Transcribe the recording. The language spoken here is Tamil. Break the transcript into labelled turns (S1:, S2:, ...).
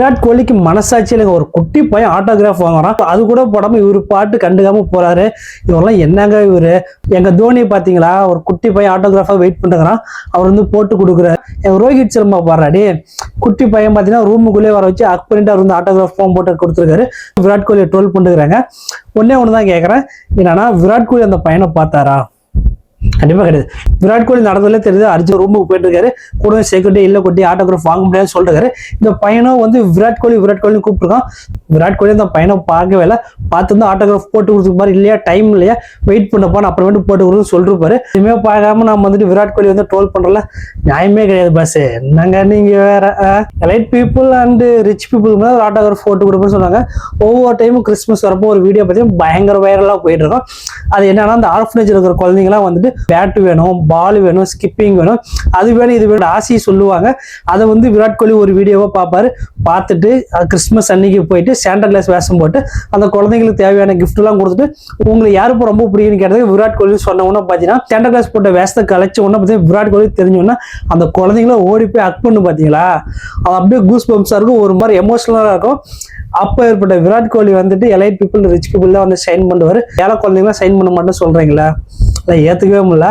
S1: விராட் கோலிக்கு மனசாட்சியில ஒரு குட்டி பையன் ஆட்டோகிராஃப் வாங்குறான், அது கூட போடாம இவரு பாட்டு கண்டுக்காம போறாரு. இவரெல்லாம் என்னங்க இவரு? எங்க தோனி பாத்தீங்களா, ஒரு குட்டி பையன் ஆட்டோகிராஃபா வெயிட் பண்ணுறான், அவர் வந்து போட்டு கொடுக்குறாரு. எங்க ரோஹித் சர்மா பாடுறாடி, குட்டி பையன் பாத்தீங்கன்னா ரூமுக்குள்ளே வர வச்சு அக் பண்ணிட்டு அவர் வந்து ஆட்டோகிராஃப் ஃபார்ம் போட்டு கொடுத்துருக்காரு. விராட் கோலியை ட்ரோல் பண்ணுறாங்க. ஒன்னே ஒண்ணுதான் கேட்கறேன், என்னன்னா விராட் கோலி அந்த பையனை பார்த்தாரா? கண்டிப்பா கிடையாது. விராட் கோலி நடந்ததுல தெரியுது, அர்ஜுன் ரூமுக்கு போயிட்டு இருக்காரு, கூட செக்யூரிட்டி இல்ல கொட்டி ஆட்டோகிராஃப் வாங்க முடியாதுன்னு சொல்றாரு. இந்த பையனும் வந்து விராட் கோலி கூப்பிட்டுருக்கான். விராட் கோலி அந்த பையனை பார்க்கவே இல்லை, பார்த்து வந்து ஆட்டோகிராஃப் போட்டு கொடுத்துக்கு மாதிரி, இல்லையா டைம் இல்லையா வெயிட் பண்ணப்பான்னு அப்புறமேட்டு போட்டு கொடுத்து சொல்லிருப்பாரு. இதுவுமே பார்க்காம நம்ம வந்துட்டு விராட் கோலி வந்து ட்ரோல் பண்றல நியாயமே கிடையாது. பஸ் என்னங்க நீங்க வேற, elite people and rich people ஒரு ஆட்டோகிராஃப் போட்டு கொடுப்பேன்னு சொன்னாங்க. ஒவ்வொரு டைமும் கிறிஸ்மஸ் வரப்போ ஒரு வீடியோ பார்த்தீங்கன்னா பயங்கர வைரலா போயிட்டு இருக்கோம். அது என்னன்னா, அந்த ஆர்ஃபனேஜ் இருக்கிற குழந்தைங்களாம் வந்துட்டு பேட் வேணும், பால் வேணும், ஸ்கிப்பிங் வேணும், அது வேணும் இது வேணும் ஆசையை சொல்லுவாங்க. அதை வந்து விராட் கோலி ஒரு வீடியோவா பார்ப்பாரு. பார்த்துட்டு கிறிஸ்மஸ் அன்னைக்கு போயிட்டு சாண்டா கிளாஸ் வேஷம் போட்டு அந்த குழந்தைங்களுக்கு தேவையான கிஃப்ட் எல்லாம் கொடுத்துட்டு, உங்களுக்கு யாருப்போ ரொம்ப பிடிக்குன்னு கேட்டது விராட் கோலி சொன்ன உடனே பார்த்தீங்கன்னா, சாண்டா கிளாஸ் போட்ட வேஷத்தை கலைச்ச உடனே பார்த்தீங்கன்னா விராட் கோலி தெரிஞ்சோன்னா அந்த குழந்தைங்கள ஓடி போய் ஹக் பண்ணு. பார்த்தீங்களா, அது அப்படியே கூஸ் பம்ப்ஸா இருக்கும், ஒரு மாதிரி எமோஷனலா இருக்கும். அப்ப ஏற்பட்ட விராட் கோலி வந்துட்டு எலைட் பீப்புள் ரிச் பீப்புள் தான் வந்து சைன் பண்ணுவாரு, ஏழை குழந்தைங்களாம் சைன் பண்ண மாட்டேன்னு சொல்றீங்களா? அதை ஏத்துக்கவே முடியல.